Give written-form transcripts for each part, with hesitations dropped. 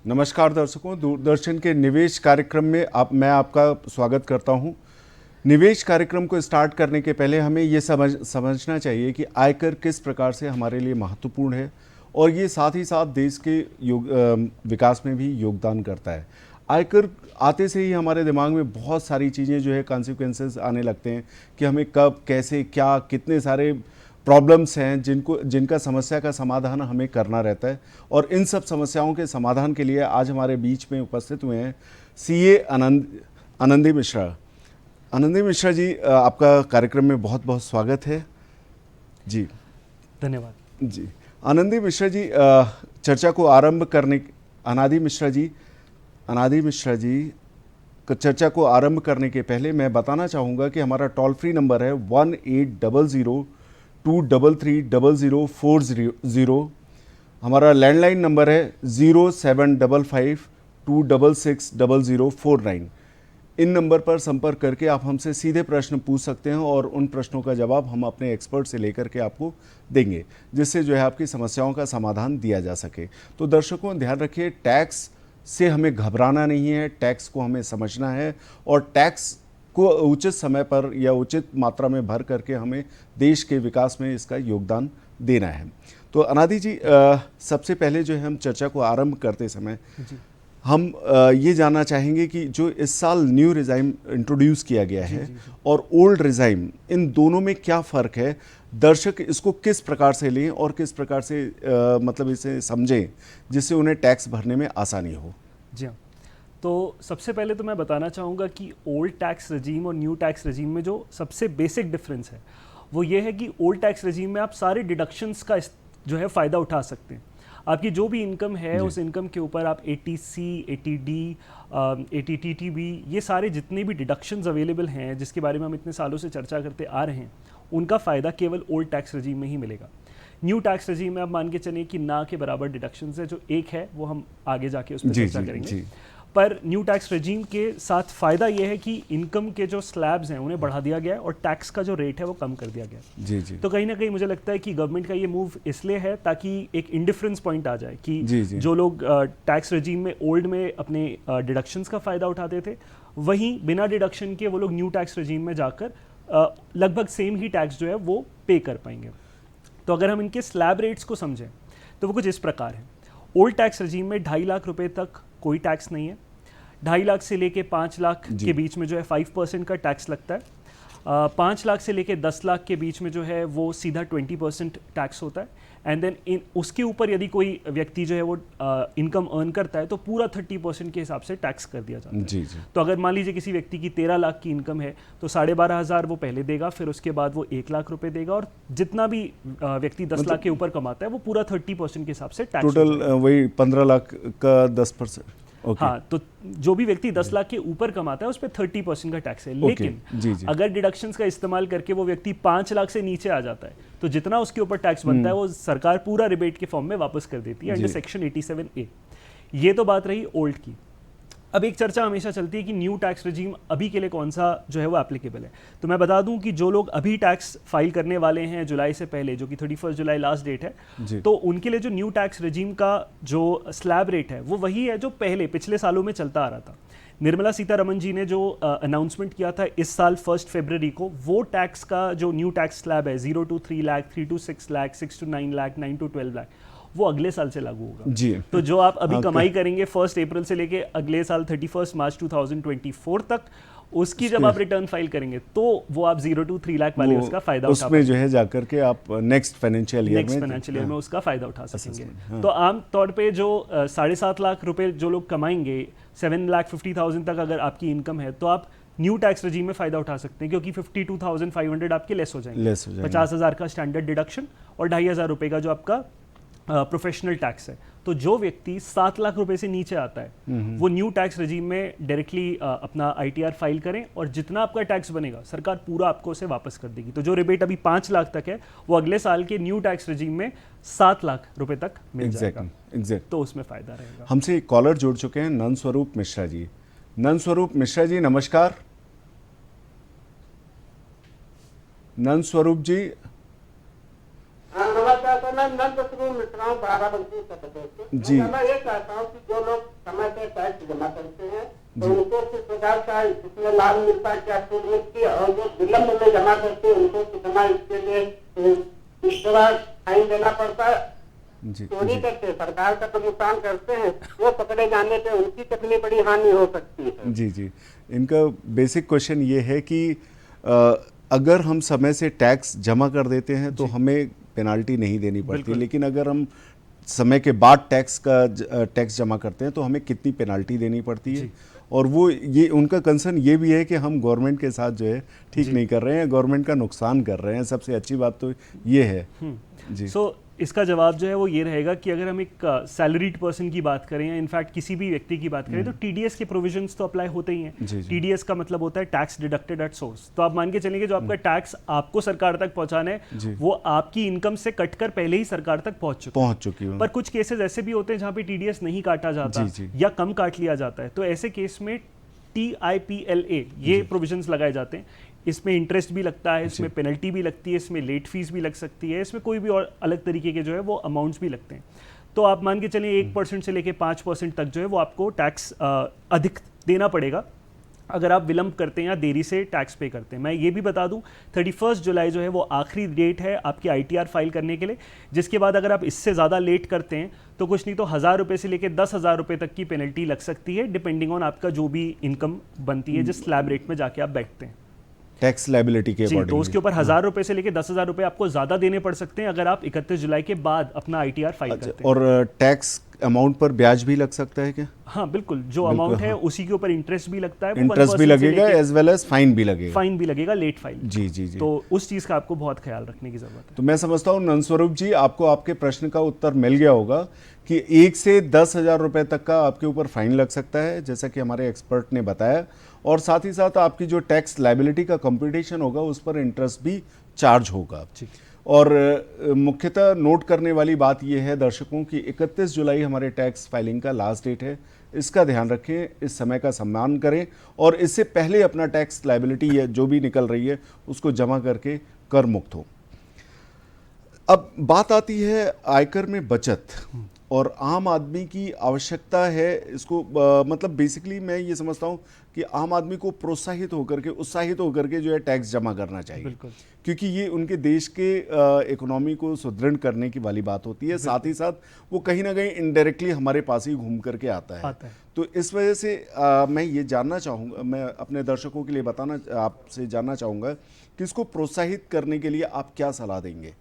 नमस्कार दर्शकों, दूरदर्शन के निवेश कार्यक्रम में मैं आपका स्वागत करता हूं। निवेश कार्यक्रम को स्टार्ट करने के पहले हमें ये समझना चाहिए कि आयकर किस प्रकार से हमारे लिए महत्वपूर्ण है और ये साथ ही साथ देश के विकास में भी योगदान करता है। आयकर आते से ही हमारे दिमाग में बहुत सारी चीज़ें जो है कॉन्सिक्वेंसेस आने लगते हैं कि हमें कब, कैसे, क्या, कितने सारे प्रॉब्लम्स हैं जिनका समस्या का समाधान हमें करना रहता है। और इन सब समस्याओं के समाधान के लिए आज हमारे बीच में उपस्थित हुए हैं सीए आनंदी मिश्रा। आनंदी मिश्रा जी, आपका कार्यक्रम में बहुत बहुत स्वागत है जी। धन्यवाद जी। आनंदी मिश्रा जी, चर्चा को आरंभ करने चर्चा को आरंभ करने के पहले मैं बताना चाहूँगा कि हमारा टोल फ्री नंबर है 1800-233-0040। हमारा लैंडलाइन नंबर है 0755-266-0049। इन नंबर पर संपर्क करके आप हमसे सीधे प्रश्न पूछ सकते हैं और उन प्रश्नों का जवाब हम अपने एक्सपर्ट से लेकर के आपको देंगे, जिससे जो है आपकी समस्याओं का समाधान दिया जा सके। तो दर्शकों, ध्यान रखिए, टैक्स से हमें घबराना नहीं है, टैक्स को हमें समझना है और टैक्स को उचित समय पर या उचित मात्रा में भर करके हमें देश के विकास में इसका योगदान देना है। तो अनादि जी, सबसे पहले जो है हम चर्चा को आरंभ करते समय हम ये जानना चाहेंगे कि जो इस साल न्यू रिजाइम इंट्रोड्यूस किया गया है और ओल्ड रिजाइम, इन दोनों में क्या फ़र्क है? दर्शक इसको किस प्रकार से लें और किस प्रकार से मतलब इसे समझें जिससे उन्हें टैक्स भरने में आसानी हो? जी हाँ, तो सबसे पहले तो मैं बताना चाहूँगा कि ओल्ड टैक्स रजीम और न्यू टैक्स रजीम में जो सबसे बेसिक डिफरेंस है वो ये है कि ओल्ड टैक्स रजीम में आप सारे डिडक्शंस का जो है फ़ायदा उठा सकते हैं। आपकी जो भी इनकम है उस इनकम के ऊपर आप 80C, 80D, 80TTB, ये सारे जितने भी डिडक्शंस अवेलेबल हैं जिसके बारे में हम इतने सालों से चर्चा करते आ रहे हैं, उनका फ़ायदा केवल ओल्ड टैक्स रजीम में ही मिलेगा। न्यू टैक्स रजीम में आप मान के चलिए कि ना के बराबर डिडक्शंस है, जो एक है वो हम आगे जाके उस पर चर्चा करेंगे। पर न्यू टैक्स रजीम के साथ फ़ायदा ये है कि इनकम के जो स्लैब्स हैं उन्हें बढ़ा दिया गया है और टैक्स का जो रेट है वो कम कर दिया गया है। जी। तो कहीं ना कहीं मुझे लगता है कि गवर्नमेंट का ये मूव इसलिए है ताकि एक इंडिफरेंस पॉइंट आ जाए कि जो लोग टैक्स रजीम में ओल्ड में अपने डिडक्शंस का फ़ायदा उठाते थे, वहीं बिना डिडक्शन के वो लोग न्यू टैक्स रजीम में जाकर लगभग सेम ही टैक्स जो है वो पे कर पाएंगे। तो अगर हम इनके स्लैब रेट्स को समझें तो वो कुछ इस प्रकार है। ओल्ड टैक्स रजीम में 2.5 लाख रुपए तक कोई टैक्स नहीं है। 2.5 लाख से लेके 5 लाख के बीच में जो है 5% का टैक्स लगता है। 5 लाख से लेके 10 लाख के बीच में जो है वो सीधा 20% टैक्स होता है। एंड देन उसके ऊपर यदि कोई व्यक्ति जो है वो इनकम अर्न करता है तो पूरा 30% के हिसाब से टैक्स कर दिया जाता है। जी। तो अगर मान लीजिए किसी व्यक्ति की 13 लाख की इनकम है तो 12,500 वो पहले देगा, फिर उसके बाद वो 1 लाख रुपए देगा और जितना भी व्यक्ति 10 लाख के ऊपर कमाता है वो पूरा 30% के हिसाब से टैक्स। टोटल वही 15 लाख का 10%। हाँ, तो जो भी व्यक्ति 10 लाख के ऊपर कमाता है उस पर 30% का टैक्स है। लेकिन अगर डिडक्शंस का इस्तेमाल करके वो व्यक्ति 5 लाख से नीचे आ जाता है तो जितना उसके ऊपर टैक्स बनता है वो सरकार पूरा रिबेट के फॉर्म में वापस कर देती है अंडर सेक्शन 87A। ये तो बात रही ओल्ड की। अब एक चर्चा हमेशा चलती है कि न्यू टैक्स रजीम अभी के लिए कौन सा जो है वो एप्लीकेबल है। तो मैं बता दूं कि जो लोग अभी टैक्स फाइल करने वाले हैं जुलाई से पहले, जो कि 31 जुलाई लास्ट डेट है, तो उनके लिए जो न्यू टैक्स रजीम का जो स्लैब रेट है वो वही है जो पिछले सालों में चलता आ रहा था। निर्मला सीतारमण जी ने जो अनाउंसमेंट किया था इस साल 1 फरवरी को, वो टैक्स का जो न्यू टैक्स स्लैब है 0 to 3 lakh, 3 to 6 lakh, 6 to 9 lakh, 9 to 12 lakh, वो अगले साल से लागू होगा। जी। तो जो आप अभी कमाई करेंगे 1 अप्रैल से लेके अगले साल 31 मार्च 2024 तक, उसकी जब आप रिटर्न फाइल करेंगे तो वो आप 0 to 3 लाख वाले उसका फायदा उठा उसमें जो है जाकर के आप नेक्स्ट फाइनेंशियल ईयर में उसका फायदा उठा सकेंगे। तो आम तौर पे जो 7.5 लाख रुपए जो लोग कमाएंगे, 7,50,000 तक अगर आपकी इनकम है तो आप न्यू टैक्स रजीम में फायदा उठा सकते हैं क्योंकि 52,500 आपके लेस हो जाएंगे। 50,000 का स्टैंडर्ड डिडक्शन और 2,500 रुपए का जो आपका प्रोफेशनल टैक्स है तो जो व्यक्ति 7 लाख रुपए से नीचे आता है वो न्यू टैक्स रेजिम में डायरेक्टली अपना ITR फाइल करें और जितना आपका टैक्स बनेगा सरकार पूरा आपको उसे वापस कर देगी। तो जो रिबेट अभी 5 लाख तक है वो अगले साल के न्यू टैक्स रेजिम में 7 लाख रुपए तक मिल जाएगा। तो उसमें फायदा रहेगा। हमसे एक कॉलर जुड़ चुके हैं, नंद स्वरूप मिश्रा जी। नंद स्वरूप मिश्रा जी नमस्कार। नंद स्वरूप जी। जी मैं ये चाहता हूँ कि जो लोग समय से टैक्स जमा करते हैं तो उनको किस प्रकार का इसमें लाभ मिलता है, क्या की, और जो विलम्ब में जमा करते हैं उनको कितना इसके लिए इस तरह फाइन देना पड़ता है। चोरी करते सरकार का तो नुकसान करते हैं, वो पकड़े जाने पे उनकी कितनी बड़ी हानि हो सकती है। जी जी, इनका बेसिक क्वेश्चन ये है कि अगर हम समय से टैक्स जमा कर देते हैं तो हमें पेनाल्टी नहीं देनी पड़ती, लेकिन अगर हम समय के बाद टैक्स जमा करते हैं तो हमें कितनी पेनाल्टी देनी पड़ती है। और वो ये उनका कंसर्न ये भी है कि हम गवर्नमेंट के साथ जो है ठीक नहीं कर रहे हैं, गवर्नमेंट का नुकसान कर रहे हैं। सबसे अच्छी बात तो ये है। जी इसका जवाब जो है वो ये रहेगा कि अगर हम एक सैलरीड पर्सन की बात करें या इनफैक्ट किसी भी व्यक्ति की बात करें तो TDS के प्रोविजंस तो अप्लाई होते ही हैं। TDS का मतलब होता है टैक्स डिडक्टेड एट सोर्स। तो आप मान के चलेंगे जो आपका टैक्स आपको सरकार तक पहुंचाना है वो आपकी इनकम से कटकर पहले ही सरकार तक पहुंच चुकी है। पर कुछ केसेस ऐसे भी होते हैं जहां पे TDS नहीं काटा जाता या कम काट लिया जाता है, तो ऐसे केस में TIPLA ये प्रोविजंस लगाए जाते हैं। इसमें इंटरेस्ट भी लगता है, इसमें पेनल्टी भी लगती है, इसमें लेट फीस भी लग सकती है, इसमें कोई भी और अलग तरीके के जो है वो अमाउंट्स भी लगते हैं। तो आप मान के चलिए 1% से लेके 5% तक जो है वो आपको टैक्स अधिक देना पड़ेगा अगर आप विलंब करते हैं या देरी से टैक्स पे करते हैं। मैं ये भी बता दूं 31 जुलाई जो है वो आखिरी डेट है आपकी ITR फाइल करने के लिए, जिसके बाद अगर आप इससे ज़्यादा लेट करते हैं तो कुछ नहीं तो 1000 रुपये से लेकर 10,000 रुपये तक की पेनल्टी लग सकती है, डिपेंडिंग ऑन आपका जो भी इनकम बनती है जिस स्लैब रेट में जाके आप बैठते हैं टैक्स लायबिलिटी के अकॉर्डिंग। तो उसके ऊपर 1000 रुपए से लेकर 10,000 रुपए आपको ज्यादा देने पड़ सकते हैं अगर आप 31 जुलाई के बाद अपना ITR फाइल करते हैं। और टैक्स अमाउंट पर ब्याज भी लग सकता है क्या? हाँ बिल्कुल, जो अमाउंट है उसी के ऊपर इंटरेस्ट भी लगता है, इंटरेस्ट भी लगेगा एज वेल एज फाइन भी लगेगा लेट फाइल। जी जी जी, तो उस चीज का आपको बहुत ख्याल रखने की जरूरत है। तो मैं समझता हूँ नंद स्वरूप जी आपको आपके प्रश्न का उत्तर मिल गया होगा कि 1 से 10,000 रुपए तक का आपके ऊपर फाइन लग सकता है, जैसा कि हमारे एक्सपर्ट ने बताया, और साथ ही साथ आपकी जो टैक्स लायबिलिटी का कंपटीशन होगा उस पर इंटरेस्ट भी चार्ज होगा। और मुख्यतः नोट करने वाली बात यह है दर्शकों की 31 जुलाई हमारे टैक्स फाइलिंग का लास्ट डेट है, इसका ध्यान रखें, इस समय का सम्मान करें और इससे पहले अपना टैक्स लायबिलिटी जो भी निकल रही है उसको जमा करके कर मुक्त हो। अब बात आती है आयकर में बचत और आम आदमी की आवश्यकता है इसको, मतलब बेसिकली मैं ये समझता हूँ कि आम आदमी को प्रोत्साहित होकर के उत्साहित होकर के जो है टैक्स जमा करना चाहिए, क्योंकि ये उनके देश के इकोनॉमी को सुदृढ़ करने की वाली बात होती है। साथ ही साथ वो कहीं ना कहीं इनडायरेक्टली हमारे पास ही घूम करके आता है। तो इस वजह से मैं ये जानना चाहूँगा, मैं अपने दर्शकों के लिए आपसे जानना चाहूँगा कि इसको प्रोत्साहित करने के लिए आप क्या सलाह देंगे?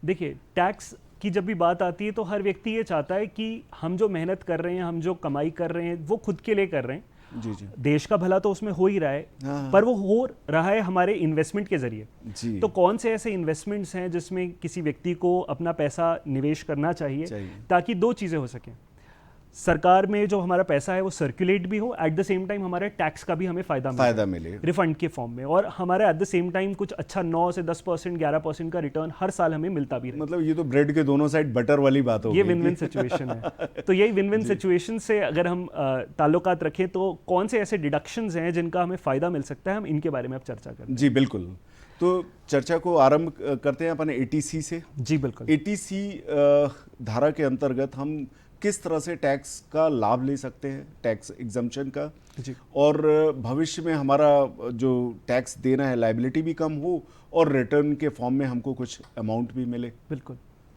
देखिए, टैक्स की जब भी बात आती है तो हर व्यक्ति ये चाहता है कि हम जो मेहनत कर रहे हैं, हम जो कमाई कर रहे हैं वो खुद के लिए कर रहे हैं। जी जी, देश का भला तो उसमें हो ही रहा है, पर वो हो रहा है हमारे इन्वेस्टमेंट के जरिए। तो कौन से ऐसे इन्वेस्टमेंट्स हैं जिसमें किसी व्यक्ति को अपना पैसा निवेश करना चाहिए ताकि दो चीज़ें हो सकें, सरकार में जो हमारा पैसा है वो सर्कुलेट भी हो, एट द सेम टाइम हमारे टैक्स का भी हमें फायदा मिले रिफंड के फॉर्म में, और हमारे एट द सेम टाइम कुछ अच्छा 9 से 10% 11% का रिटर्न हर साल हमें मिलता भी रहे। मतलब ये तो ब्रेड के दोनों साइड बटर वाली बात हो गई। ये विन विन सिचुएशन है। तो यही विन विन सिचुएशन से अगर हम ताल्लुकात रखें तो कौन से ऐसे डिडक्शंस हैं जिनका हमें फायदा मिल सकता है, हम इनके बारे में अब चर्चा करते हैं। जी बिल्कुल, तो चर्चा को आरंभ करते हैं अपन ATC से। जी बिल्कुल। ATC धारा के अंतर्गत हम किस तरह से टैक्स का लाभ ले सकते हैं, टैक्स एग्जम्पशन का, और भविष्य में हमारा जो टैक्स देना है लायबिलिटी भी कम हो और रिटर्न के फॉर्म में हमको कुछ अमाउंट भी मिले। बिल्कुल।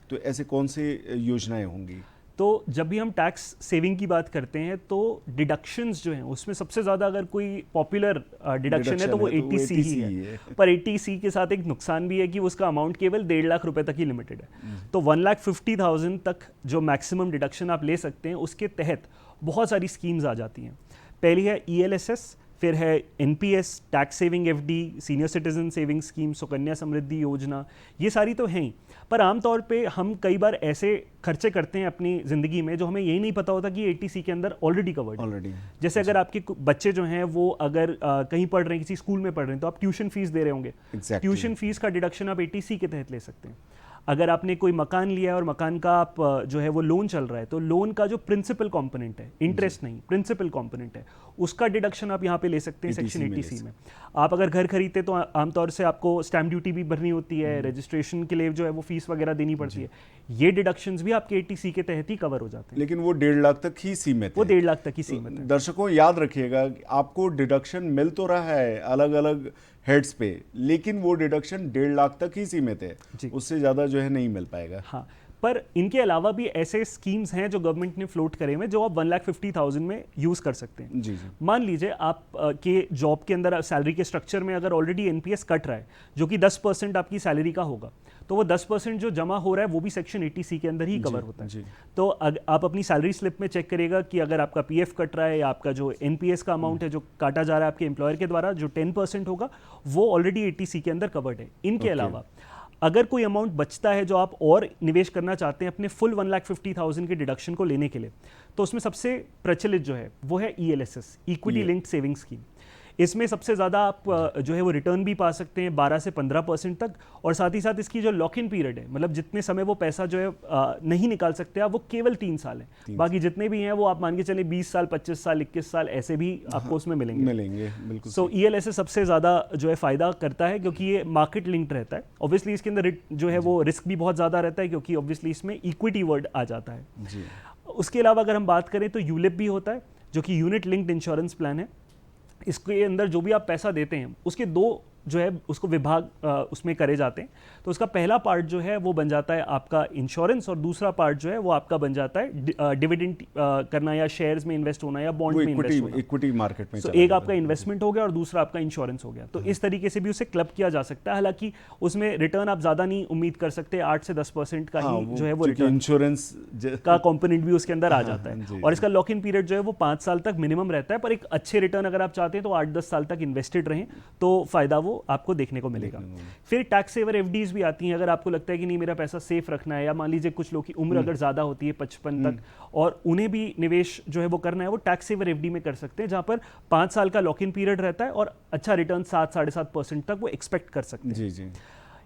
तो ऐसे कौन से योजनाएं होंगी? तो जब भी हम टैक्स सेविंग की बात करते हैं तो डिडक्शंस जो हैं उसमें सबसे ज़्यादा अगर कोई पॉपुलर डिडक्शन है तो वो ATC ही है। पर ATC के साथ एक नुकसान भी है कि उसका अमाउंट केवल 1.5 लाख रुपए तक ही लिमिटेड है। तो 1,50,000 तक जो मैक्सिमम डिडक्शन आप ले सकते हैं उसके तहत बहुत सारी स्कीम्स आ जाती हैं। पहली है ELSS, फिर है NPS, tax saving FD, senior citizen saving scheme, Sukanya Samriddhi Yojana, ये सारी तो हैं ही। पर आमतौर पे हम कई बार ऐसे खर्चे करते हैं अपनी ज़िंदगी में जो हमें यही नहीं पता होता कि एटीसी के अंदर ऑलरेडी कवर्ड है। जैसे अगर आपके बच्चे जो हैं वो अगर कहीं पढ़ रहे हैं, किसी स्कूल में पढ़ रहे हैं, तो आप ट्यूशन फीस दे रहे होंगे। ट्यूशन फीस का डिडक्शन आप एटीसी के तहत ले सकते हैं। अगर आपने कोई मकान लिया है और मकान का आप जो है वो लोन चल रहा है, तो लोन का जो प्रिंसिपल कंपोनेंट है, इंटरेस्ट नहीं, प्रिंसिपल कंपोनेंट है, उसका डिडक्शन आप यहाँ पे ले सकते हैं सेक्शन 80C में। आप अगर घर खरीदते तो आमतौर से आपको स्टैम्प ड्यूटी भी भरनी होती है, रजिस्ट्रेशन के लिए जो है वो फीस वगैरह देनी पड़ती है। ये डिडक्शंस भी आपके 80C के तहत ही कवर हो जाते हैं। लेकिन वो 1.5 लाख तक ही सीमित है। वो 1.5 लाख तक ही सीमित है। दर्शकों याद रखिएगा, आपको डिडक्शन मिल तो रहा है अलग अलग हेड्स पे, लेकिन वो डिडक्शन 1.5 लाख तक ही सीमित है, उससे ज़्यादा जो है नहीं मिल पाएगा। हाँ, पर इनके अलावा भी ऐसे स्कीम्स हैं जो गवर्नमेंट ने फ्लोट करे हुए, जो आप 1,50,000 में यूज़ कर सकते हैं। जी जी। मान लीजिए आप के जॉब के अंदर सैलरी के स्ट्रक्चर में अगर ऑलरेडी एनपीएस कट रहा है, जो कि 10% आपकी सैलरी का होगा, तो वो 10% जो जमा हो रहा है वो भी सेक्शन 80C के अंदर ही कवर होता है। तो आप अपनी सैलरी स्लिप में चेक करिएगा कि अगर आपका पीएफ कट रहा है या आपका जो एनपीएस का अमाउंट है जो काटा जा रहा है आपके एम्प्लॉयर के द्वारा, जो 10% होगा वो ऑलरेडी 80C के अंदर कवर्ड है। इनके अलावा अगर कोई अमाउंट बचता है जो आप और निवेश करना चाहते हैं अपने फुल 1,50,000 के डिडक्शन को लेने के लिए, तो उसमें सबसे प्रचलित जो है वो है ELSS, equity linked saving scheme. इसमें सबसे ज़्यादा आप जो है वो रिटर्न भी पा सकते हैं 12 से 15% तक, और साथ ही साथ इसकी जो लॉक इन पीरियड है, मतलब जितने समय वो पैसा जो है नहीं निकाल सकते आप, वो केवल 3 साल है। बाकी जितने भी हैं वो आप मान के चले 20 साल, 25 साल, 21 साल ऐसे भी आपको उसमें मिलेंगे। बिल्कुल। सो ELSS सबसे ज़्यादा जो है फ़ायदा करता है क्योंकि ये मार्केट लिंक्ड रहता है। ऑब्वियसली इसके अंदर जो है वो रिस्क भी बहुत ज़्यादा रहता है क्योंकि ऑब्वियसली इसमें इक्विटी वर्ड आ जाता है। उसके अलावा अगर हम बात करें तो यूलिप भी होता है, जो कि यूनिट लिंक्ड इंश्योरेंस प्लान है। इसके अंदर जो भी आप पैसा देते हैं उसके 2 जो है उसको विभाग उसमें करे जाते हैं। तो उसका पहला पार्ट जो है वो बन जाता है आपका इंश्योरेंस, और दूसरा पार्ट जो है वो आपका बन जाता है डिविडेंड करना या शेयर्स में इन्वेस्ट होना या बॉन्ड में इन्वेस्ट होना, इक्विटी मार्केट में। तो एक आपका इन्वेस्टमेंट हो गया और दूसरा आपका इंश्योरेंस हो गया। तो इस तरीके से भी उसे क्लब किया जा सकता है। हालांकि उसमें रिटर्न आप ज़्यादा नहीं उम्मीद कर सकते, 8 से 10% का ही जो है वो रिटर्न, इंश्योरेंस का कॉम्पोनेंट भी उसके अंदर आ जाता है। और इसका लॉक इन पीरियड जो है वो 5 साल तक मिनिमम रहता है, पर एक अच्छे रिटर्न अगर आप चाहते हैं तो 8-10 साल तक इन्वेस्टेड रहें तो फायदा वो आपको देखने को मिलेगा। फिर टैक्स सेवर एफडीज भी आती हैं। अगर आपको लगता है कि नहीं मेरा पैसा सेफ रखना है, या मान लीजिए कुछ लोग की उम्र अगर ज़्यादा होती है 55 तक और उन्हें भी निवेश जो है वो करना है, वो टैक्स सेवर एफडी में कर सकते हैं, जहां पर 5 साल का लॉक इन पीरियड रहता है और अच्छा रिटर्न 7-7.5% तक वो एक्सपेक्ट कर सकते हैं। जी जी।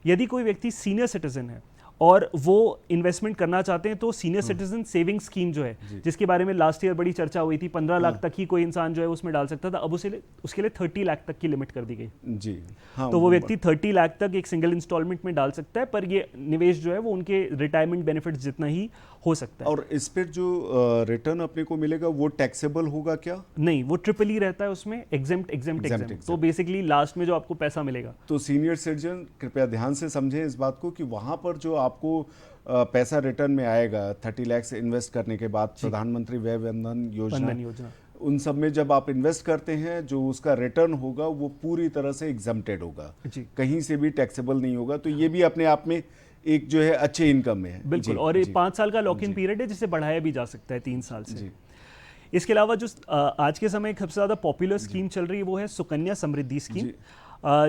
यदि कोई व्यक्ति सीनियर सिटीजन है और वो इन्वेस्टमेंट करना चाहते हैं तो सीनियर सिटीजन सेविंग स्कीम जो है, जिसके बारे में लास्ट ईयर बड़ी चर्चा हुई थी, 15 लाख तक ही कोई इंसान जो है उसमें डाल सकता था, अब उसके लिए 30 लाख तक की लिमिट कर दी गई जी। हाँ, तो वो व्यक्ति 30 लाख तक एक सिंगल इंस्टॉलमेंट में डाल सकता है, पर ये निवेश जो है वो उनके रिटायरमेंट बेनिफिट्स जितना ही हो सकता है। और इस पर जो रिटर्न अपने को मिलेगा वो टैक्सेबल होगा क्या? नहीं, वो ट्रिपल ही रहता है उसमें, एग्जेम्प्ट। तो बेसिकली लास्ट में जो आपको पैसा मिलेगा, तो सीनियर सिटीजन कृपया ध्यान से समझें इस बात को कि वहाँ पर जो आपको पैसा रिटर्न में आएगा 30 लाख से इन्वेस्ट करने के बाद, प्रधानमंत्री व्यय वंदन योजना, उन सब में जब आप इन्वेस्ट करते हैं जो उसका रिटर्न होगा वो पूरी तरह से एग्जम्प्टेड होगा, कहीं से भी टैक्सेबल नहीं होगा। तो ये भी अपने आप में एक जो है अच्छे इनकम में है। बिल्कुल। और ये 5 साल का लॉक इन पीरियड है जिसे बढ़ाया भी जा सकता है 3 साल से। इसके अलावा जो आज के समय सबसे ज़्यादा पॉपुलर स्कीम चल रही है वो है सुकन्या समृद्धि स्कीम,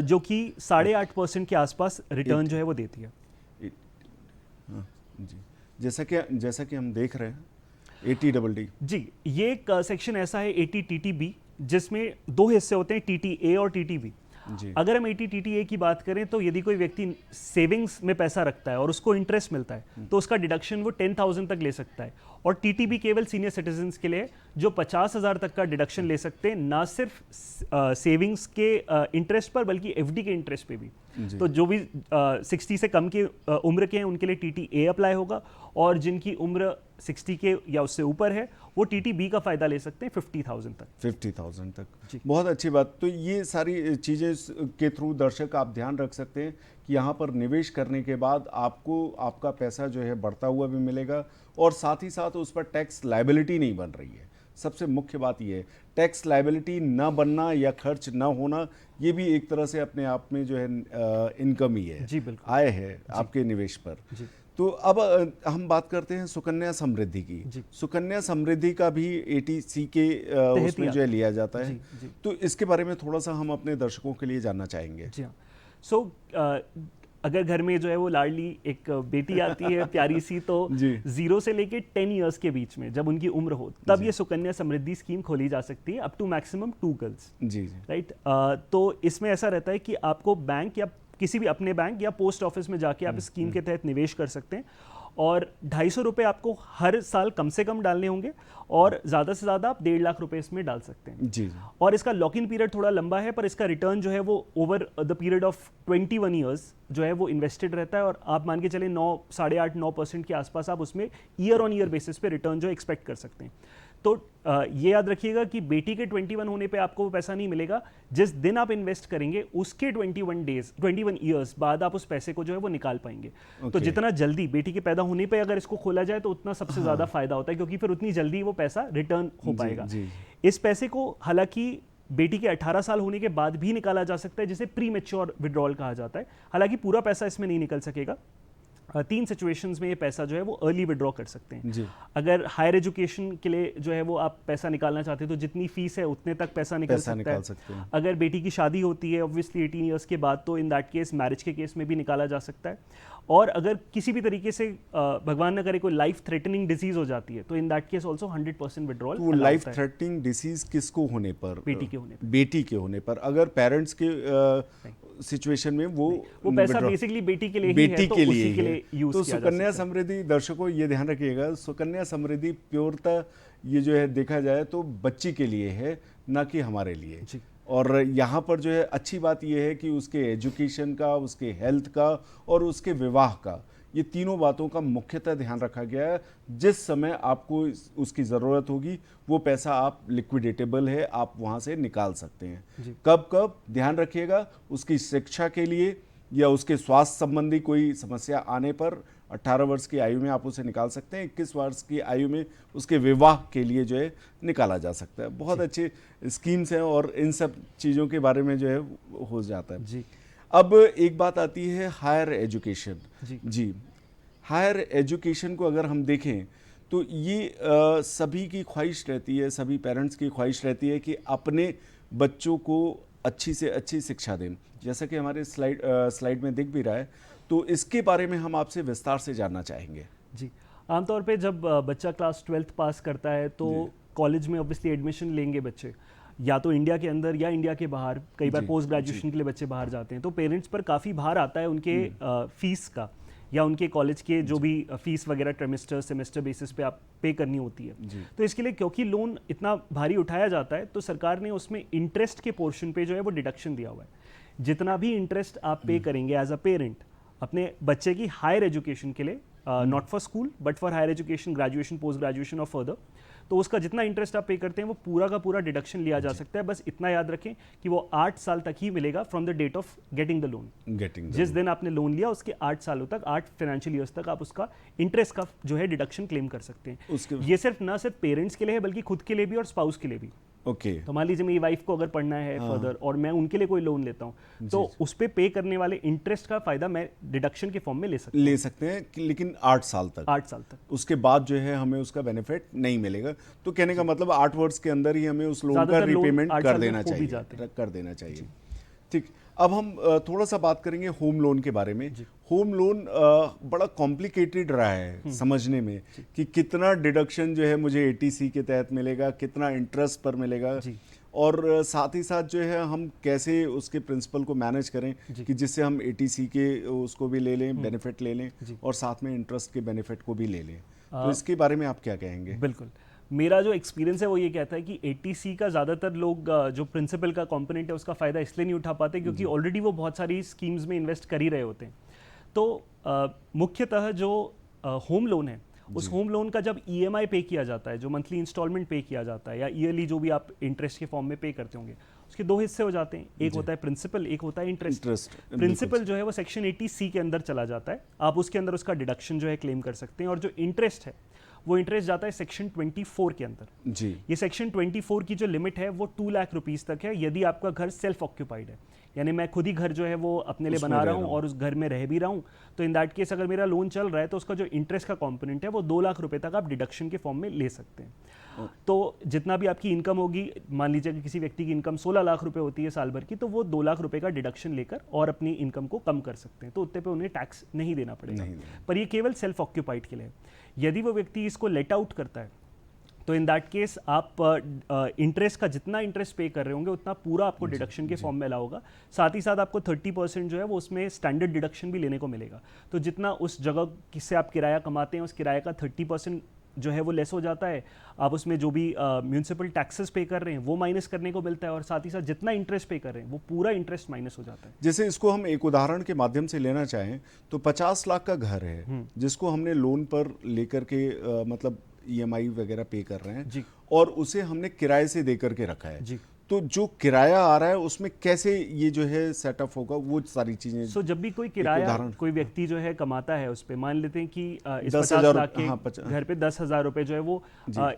जो कि 8.5% के आसपास रिटर्न जो है वो देती है। जी, जैसा कि हम देख रहे हैं ATDD जी, ये एक सेक्शन ऐसा है ATTTB जिसमें 2 हिस्से होते हैं, TTA और TTB। अगर हम ATTTA की बात करें तो यदि कोई व्यक्ति सेविंग्स में पैसा रखता है और उसको इंटरेस्ट मिलता है तो उसका डिडक्शन वो 10,000 तक ले सकता है। और TTB केवल सीनियर सिटीजन्स के लिए जो 50,000 तक का डिडक्शन ले सकते हैं, ना सिर्फ सेविंग्स के इंटरेस्ट पर बल्कि FD के इंटरेस्ट पे भी। तो जो भी 60 से कम की उम्र के हैं उनके लिए TTA अप्लाई होगा, और जिनकी उम्र 60 के या उससे ऊपर है वो TTB का फ़ायदा ले सकते हैं 50,000 तक। 50,000 तक, बहुत अच्छी बात। तो ये सारी चीज़ें के थ्रू दर्शक आप ध्यान रख सकते हैं कि यहाँ पर निवेश करने के बाद आपको आपका पैसा जो है बढ़ता हुआ भी मिलेगा, और साथ ही साथ उस पर टैक्स लायबिलिटी नहीं बन रही है। सबसे मुख्य बात ये है, टैक्स लायबिलिटी ना बनना या खर्च ना होना, ये भी एक तरह से अपने आप में जो है इनकम ही है, जी बिल्कुल, आय है आपके निवेश पर। तो अब हम बात करते हैं सुकन्या समृद्धि की। सुकन्या समृद्धि का भी एटीसी के उसमें जो है लिया जाता है। जी। तो इसके बारे में थोड़ा सा हम अपने दर्शकों के लिए जानना चाहेंगे। जी हाँ। अगर घर में जो है वो लाडली एक बेटी आती है प्यारी सी, तो 0 से लेके 10 इयर्स के बीच में जब उनकी उम्र हो तब ये सुकन्या समृद्धि स्कीम खोली जा सकती है, अप टू मैक्सिमम 2 गर्ल्स। जी। राइट। तो इसमें ऐसा रहता है कि आपको बैंक या किसी भी अपने बैंक या पोस्ट ऑफिस में जाके आप इस स्कीम के तहत निवेश कर सकते हैं और 250 रुपये आपको हर साल कम से कम डालने होंगे और ज़्यादा से ज़्यादा आप 1.5 लाख रुपए इसमें डाल सकते हैं। जी। और इसका लॉक इन पीरियड थोड़ा लंबा है, पर इसका रिटर्न जो है वो over the period of 21 years जो है वो इन्वेस्टेड रहता है और आप मान के चले 8.5-9% के आसपास आप उसमें ईयर ऑन ईयर बेसिस पे रिटर्न जो एक्सपेक्ट कर सकते हैं। तो ये याद रखिएगा कि बेटी के 21 होने पे आपको वो पैसा नहीं मिलेगा, जिस दिन आप इन्वेस्ट करेंगे उसके 21 ईयर्स बाद आप उस पैसे को जो है वो निकाल पाएंगे। तो जितना जल्दी बेटी के पैदा होने पे अगर इसको खोला जाए तो उतना सबसे ज्यादा फायदा होता है, क्योंकि फिर उतनी जल्दी वो पैसा रिटर्न हो पाएगा। इस पैसे को हालांकि बेटी के 18 साल होने के बाद भी निकाला जा सकता है, जिसे प्री मैच्योर विड्रॉल कहा जाता है। हालांकि पूरा पैसा इसमें नहीं निकल सकेगा। 3 सिचुएशंस में ये पैसा जो है वो अर्ली विड्रॉ कर सकते हैं। जी। अगर हायर एजुकेशन के लिए जो है वो आप पैसा निकालना चाहते हैं तो जितनी फीस है उतने तक पैसा निकल सकता है। अगर बेटी की शादी होती है ऑब्वियसली 18 इयर्स के बाद, तो इन दैट केस मैरिज के केस में भी निकाला जा सकता है। और अगर किसी भी तरीके से भगवान न करे कोई लाइफ थ्रेटनिंग डिजीज हो जाती है तो in that case also 100% withdrawal. तो लाइफ थ्रेटनिंग डिजीज किसको होने पर? बेटी के होने पर। बेटी के होने पर। अगर पेरेंट्स के सिचुएशन में वो पैसा बेसिकली बेटी के लिए बेटी ही है, तो के उसी के लिए यूज तो किया जा सुकन्या सकता है। समृद्धि, दर्शकों ये ध्यान रखिएगा, सुकन्या समृद्धि प्योरता ये जो है देखा जाए तो बच्ची के लिए है, ना कि हमारे लिए। और यहाँ पर जो है अच्छी बात यह है कि उसके एजुकेशन का, उसके हेल्थ का और उसके विवाह का, ये तीनों बातों का मुख्यतः ध्यान रखा गया है। जिस समय आपको उसकी ज़रूरत होगी वो पैसा आप लिक्विडेटेबल है, आप वहाँ से निकाल सकते हैं। कब कब ध्यान रखिएगा, उसकी शिक्षा के लिए या उसके स्वास्थ्य संबंधी कोई समस्या आने पर 18 वर्ष की आयु में आप उसे निकाल सकते हैं। 21 वर्ष की आयु में उसके विवाह के लिए जो है निकाला जा सकता है। बहुत अच्छे स्कीम्स हैं और इन सब चीज़ों के बारे में जो है हो जाता है। जी। अब एक बात आती है हायर एजुकेशन। जी। हायर एजुकेशन को अगर हम देखें तो ये सभी की ख्वाहिश रहती है, सभी पेरेंट्स की ख्वाहिश रहती है कि अपने बच्चों को अच्छी से अच्छी शिक्षा दें, जैसा कि हमारे स्लाइड में दिख भी रहा है। तो इसके बारे में हम आपसे विस्तार से जानना चाहेंगे। जी। आमतौर पे जब बच्चा क्लास 12th पास करता है तो कॉलेज में ऑब्वियसली एडमिशन लेंगे बच्चे, या तो इंडिया के अंदर या इंडिया के बाहर। कई बार पोस्ट ग्रेजुएशन के लिए बच्चे बाहर जाते हैं, तो पेरेंट्स पर काफ़ी भार आता है उनके फीस का, या उनके कॉलेज के जो भी फीस वगैरह ट्रिमेस्टर सेमेस्टर बेसिस पे आप पे करनी होती है। तो इसके लिए क्योंकि लोन इतना भारी उठाया जाता है तो सरकार ने उसमें इंटरेस्ट के पोर्शन पे जो है वो डिडक्शन दिया हुआ है। जितना भी इंटरेस्ट आप पे करेंगे एज अ पेरेंट अपने बच्चे की हायर एजुकेशन के लिए, not for school but for higher education, graduation, post graduation और फर्दर, तो उसका जितना इंटरेस्ट आप पे करते हैं वो पूरा का पूरा डिडक्शन लिया जा सकता है। बस इतना याद रखें कि वो 8 साल तक ही मिलेगा from the date of getting the loan. जिस दिन आपने लोन लिया उसके 8 सालों तक, 8 फाइनेंशियल ईयर्स तक आप उसका इंटरेस्ट का जो है डिडक्शन क्लेम कर सकते हैं। ये सिर्फ ना सिर्फ पेरेंट्स के लिए है बल्कि खुद के लिए भी और स्पाउस के लिए भी। तो मान लीजिए मेरी वाइफ को अगर पढ़ना है फर्दर और मैं उनके लिए कोई लोन लेता हूँ तो उस पे करने वाले इंटरेस्ट का फायदा मैं डिडक्शन के फॉर्म में ले सकते हैं लेकिन 8 साल तक। 8 साल तक उसके बाद जो है हमें उसका बेनिफिट नहीं मिलेगा। तो कहने का मतलब 8 वर्ष के अंदर ही हमें उस लोन का रिपेमेंट कर देना चाहिए। ठीक। अब हम थोड़ा सा बात करेंगे होम लोन के बारे में। होम लोन बड़ा कॉम्प्लिकेटेड रहा है समझने में कि कितना डिडक्शन जो है मुझे एटीसी के तहत मिलेगा, कितना इंटरेस्ट पर मिलेगा, और साथ ही साथ जो है हम कैसे उसके प्रिंसिपल को मैनेज करें कि जिससे हम एटीसी के उसको भी ले लें, बेनिफिट ले लें और साथ में इंटरेस्ट के बेनिफिट को भी ले लें। तो इसके बारे में आप क्या कहेंगे? बिल्कुल, मेरा जो एक्सपीरियंस है वो ये कहता है कि एटीसी का ज़्यादातर लोग जो प्रिंसिपल का कंपोनेंट है उसका फ़ायदा इसलिए नहीं उठा पाते क्योंकि ऑलरेडी वो बहुत सारी स्कीम्स में इन्वेस्ट कर ही रहे होते हैं। तो मुख्यतः जो होम लोन है उस होम लोन का जब ईएमआई पे किया जाता है, जो मंथली इंस्टॉलमेंट पे किया जाता है या ईयरली जो भी आप इंटरेस्ट के फॉर्म में पे करते होंगे, उसके 2 हिस्से हो जाते हैं। एक होता है प्रिंसिपल, एक होता है इंटरेस्ट। प्रिंसिपल जो है वो सेक्शन 80C के अंदर चला जाता है, आप उसके अंदर उसका डिडक्शन जो है क्लेम कर सकते हैं। और जो इंटरेस्ट है वो इंटरेस्ट जाता है सेक्शन 24 के अंदर। जी। ये सेक्शन 24 की जो लिमिट है वो 2 लाख रुपीस तक है यदि आपका घर सेल्फ ऑक्यूपाइड है, यानी मैं खुद ही घर जो है वो अपने लिए बना रहा हूँ और उस घर में रह भी रहा हूँ, तो इन दैट केस अगर मेरा लोन चल रहा है तो उसका जो इंटरेस्ट का कंपोनेंट है वो 2 लाख रुपए तक आप डिडक्शन के फॉर्म में ले सकते हैं। तो जितना भी आपकी इनकम होगी, मान लीजिए कि किसी व्यक्ति की इनकम 16 लाख रुपए होती है साल भर की, तो वो 2 लाख रुपए का डिडक्शन लेकर और अपनी इनकम को कम कर सकते हैं, तो उतने पे उन्हें टैक्स नहीं देना पड़ेगा। पर ये केवल सेल्फ ऑक्यूपाइड के लिए। यदि वो व्यक्ति इसको लेट आउट करता है तो इन दैट केस आप इंटरेस्ट का जितना इंटरेस्ट पे कर रहे होंगे उतना पूरा आपको डिडक्शन के फॉर्म में अलाउ होगा। साथ ही साथ आपको 30% जो है वो उसमें स्टैंडर्ड डिडक्शन भी लेने को मिलेगा। तो जितना उस जगह से आप किराया कमाते हैं उस किराए का 30% जो है वो लेस हो जाता है। आप उसमें जो भी म्यूनिसिपल टैक्सेस पे कर रहे हैं वो माइनस करने को मिलता है, और साथ ही साथ जितना इंटरेस्ट पे कर रहे हैं वो पूरा इंटरेस्ट माइनस हो जाता है। जैसे इसको हम एक उदाहरण के माध्यम से लेना चाहें तो 50 लाख का घर है जिसको हमने लोन पर लेकर के मतलब EMI वगैरह पे कर रहे हैं जी। और उसे हमने किराए से दे करके रखा है जी। तो जो किराया आ रहा है उसमें कैसे ये जो है सेटअप होगा, वो सारी चीजें। जब भी कोई किराया कोई व्यक्ति जो है कमाता है उस पे, मान लेते हैं कि इस 50 लाख के घर पे 10,000 रुपए जो है वो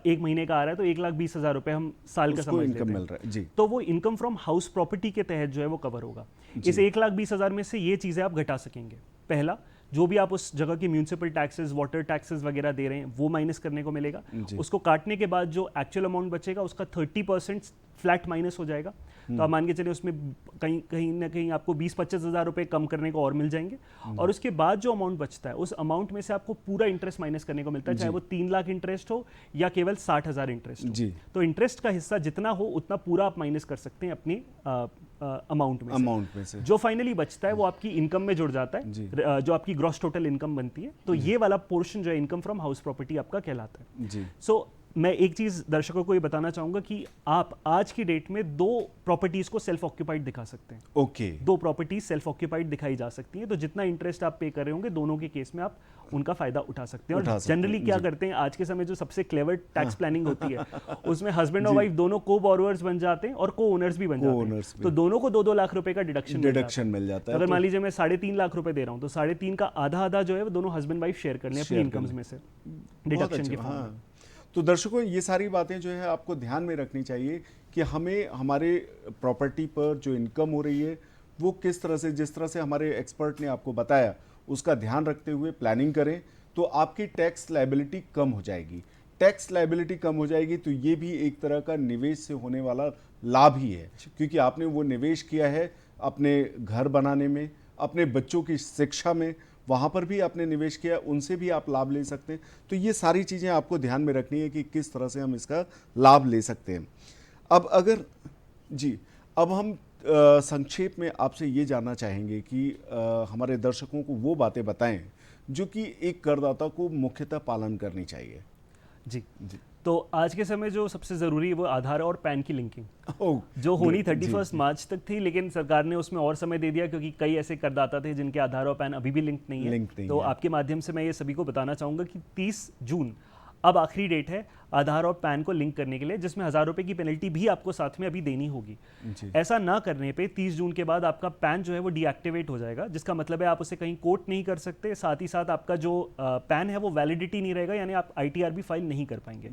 एक महीने का आ रहा है, तो 1,20,000 रुपए हम साल का समझ लेते हैं, तो वो इनकम फ्रॉम हाउस प्रॉपर्टी के तहत जो है वो कवर होगा। इस 1,20,000 में से ये चीजें आप घटा सकेंगे। पहला, जो भी आप उस जगह की म्यूनिसिपल टैक्सेस, वाटर टैक्सेस वगैरह दे रहे हैं वो माइनस करने को मिलेगा। उसको काटने के बाद जो एक्चुअल अमाउंट बचेगा उसका 30% फ्लैट माइनस हो जाएगा। तो आप मान के चलिए उसमें कहीं ना कहीं आपको 20-25 हज़ार रुपए कम करने को और मिल जाएंगे। और उसके बाद जो अमाउंट बचता है उस अमाउंट में से आपको पूरा इंटरेस्ट माइनस करने को मिलता है, चाहे वो 3 लाख इंटरेस्ट हो या केवल 60,000 इंटरेस्ट हो। तो इंटरेस्ट का हिस्सा जितना हो उतना पूरा आप माइनस कर सकते हैं अपनी अमाउंट में से। जो फाइनली बचता है वो आपकी इनकम में जुड़ जाता है, जो आपकी ग्रॉस टोटल इनकम बनती है। तो ये वाला पोर्शन जो है इनकम फ्रॉम हाउस प्रॉपर्टी आपका कहलाता है। सो मैं एक चीज दर्शकों को ये बताना चाहूंगा कि आप आज की डेट में 2 प्रॉपर्टीज को सेल्फ ऑक्यूपाइड दिखा सकते हैं। ओके। 2 प्रॉपर्टीज सेल्फ ऑक्यूपाइड दिखाई जा सकती हैं, तो जितना इंटरेस्ट आप पे कर रहे होंगे दोनों के केस में आप उनका फायदा उठा सकते हैं। और जनरली क्या करते हैं आज के समय जो सबसे क्लेवर टैक्स प्लानिंग होती है उसमें हस्बैंड और वाइफ दोनों को बोरोवर्स बन जाते हैं और को ओनर्स भी बन जाते हैं, तो दोनों को 2-2 लाख रुपए का डिडक्शन मिल जाता है। अगर मान लीजिए मैं 3.5 लाख रुपए दे रहा हूँ तो 3.5 का आधा जो है वो दोनों हस्बैंड वाइफ शेयर कर लें अपनी इनकम्स में से डिडक्शन के फॉर्म में। तो दर्शकों ये सारी बातें जो है आपको ध्यान में रखनी चाहिए कि हमें हमारे प्रॉपर्टी पर जो इनकम हो रही है वो किस तरह से, जिस तरह से हमारे एक्सपर्ट ने आपको बताया उसका ध्यान रखते हुए प्लानिंग करें तो आपकी टैक्स लायबिलिटी कम हो जाएगी। टैक्स लायबिलिटी कम हो जाएगी तो ये भी एक तरह का निवेश से होने वाला लाभ ही है, क्योंकि आपने वो निवेश किया है अपने घर बनाने में, अपने बच्चों की शिक्षा में, वहाँ पर भी आपने निवेश किया, उनसे भी आप लाभ ले सकते हैं। तो ये सारी चीज़ें आपको ध्यान में रखनी है कि किस तरह से हम इसका लाभ ले सकते हैं। अब हम संक्षेप में आपसे ये जानना चाहेंगे कि हमारे दर्शकों को वो बातें बताएं जो कि एक करदाता को मुख्यतः पालन करनी चाहिए। जी। तो आज के समय जो सबसे ज़रूरी है वो आधार और पैन की लिंकिंग जो होनी 31 मार्च तक थी, लेकिन सरकार ने उसमें और समय दे दिया क्योंकि कई ऐसे करदाता थे जिनके आधार और पैन अभी भी लिंक नहीं है। तो आपके माध्यम से मैं ये सभी को बताना चाहूँगा कि 30 जून अब आखिरी डेट है आधार और पैन को लिंक करने के लिए, जिसमें 1,000 रुपए की पेनल्टी भी आपको साथ में अभी देनी होगी। ऐसा ना करने पे 30 जून के बाद आपका पैन जो है वो डीएक्टिवेट हो जाएगा, जिसका मतलब है आप उसे कहीं कोट नहीं कर सकते। साथ ही साथ आपका जो पैन है वो वैलिडिटी नहीं रहेगा, यानी आप ITRB फाइल नहीं कर पाएंगे।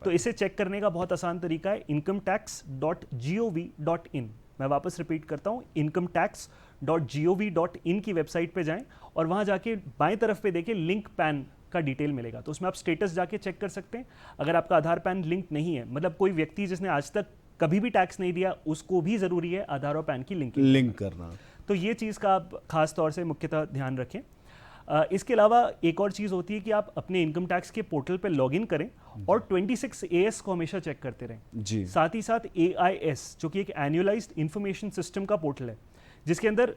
तो इसे चेक करने का बहुत आसान तरीका है incometax.gov.in। मैं वापस रिपीट करता हूँ, incometax.gov.in की वेबसाइट पे जाएं और वहाँ जाके बाएं तरफ पे देखें लिंक पैन का डिटेल मिलेगा, तो उसमें आप स्टेटस जाके चेक कर सकते हैं। अगर आपका आधार पैन लिंक नहीं है, मतलब कोई व्यक्ति जिसने आज तक कभी भी टैक्स नहीं दिया, उसको भी जरूरी है आधार और पैन की लिंक करना। तो ये चीज़ का आप खास तौर से मुख्यतः ध्यान रखें। इसके अलावा एक और चीज़ होती है कि आप अपने इनकम टैक्स के पोर्टल पर लॉगिन करें और 26 AS को हमेशा चेक करते रहें जी। साथ ही साथ AIS जो कि एक एनुअलाइज्ड इंफॉर्मेशन सिस्टम का पोर्टल है, जिसके अंदर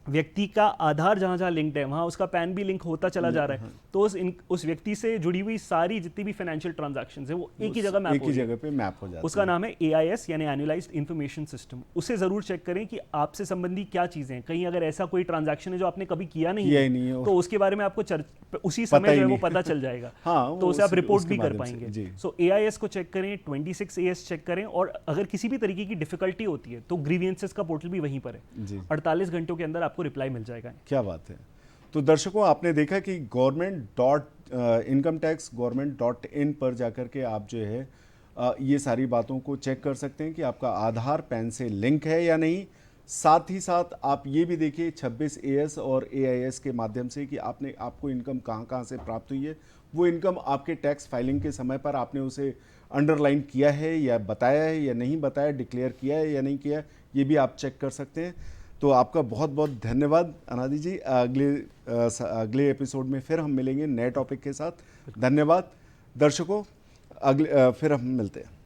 व्यक्ति का आधार जहां जहां लिंक्ड है वहां उसका पैन भी लिंक होता चला जा रहा है। तो उस व्यक्ति से जुड़ी हुई सारी जितनी भी फाइनेंशियल ट्रांजैक्शंस है वो एक ही जगह मैप हो जाता है। उसका नाम है AIS यानी एनुअलाइज्ड इंफॉर्मेशन सिस्टम। उसे जरूर चेक करें कि आपसे संबंधी क्या चीजें हैं। कहीं अगर ऐसा कोई ट्रांजैक्शन है जो आपने कभी किया नहीं है तो उसके बारे में आपको उसी समय जो है वो पता चल जाएगा। तो उसे आप रिपोर्ट भी कर पाएंगे। सो AIS को चेक करें, 26 AS चेक करें, और अगर किसी भी तरीके की डिफिकल्टी होती है तो ग्रीवियंसेस का पोर्टल भी वहीं पर है। 48 घंटों के अंदर आपको रिप्लाई मिल जाएगा। क्या बात है। तो दर्शकों आपने देखा कि incometax.government.in पर जाकर के आप जो है ये सारी बातों को चेक कर सकते हैं कि आपका आधार पैन से लिंक है या नहीं। साथ ही साथ आप ये भी देखिए 26 AS और AIS के माध्यम से कि आपको इनकम कहाँ से प्राप्त हुई है। वो इनकम आपके टैक्स फाइलिंग के समय पर आपने उसे अंडरलाइन किया है या बताया है या नहीं बताया, डिक्लेयर किया है या नहीं किया, ये भी आप चेक कर सकते हैं। तो आपका बहुत बहुत धन्यवाद अनादि जी। अगले एपिसोड में फिर हम मिलेंगे नए टॉपिक के साथ। धन्यवाद दर्शकों, फिर हम मिलते हैं।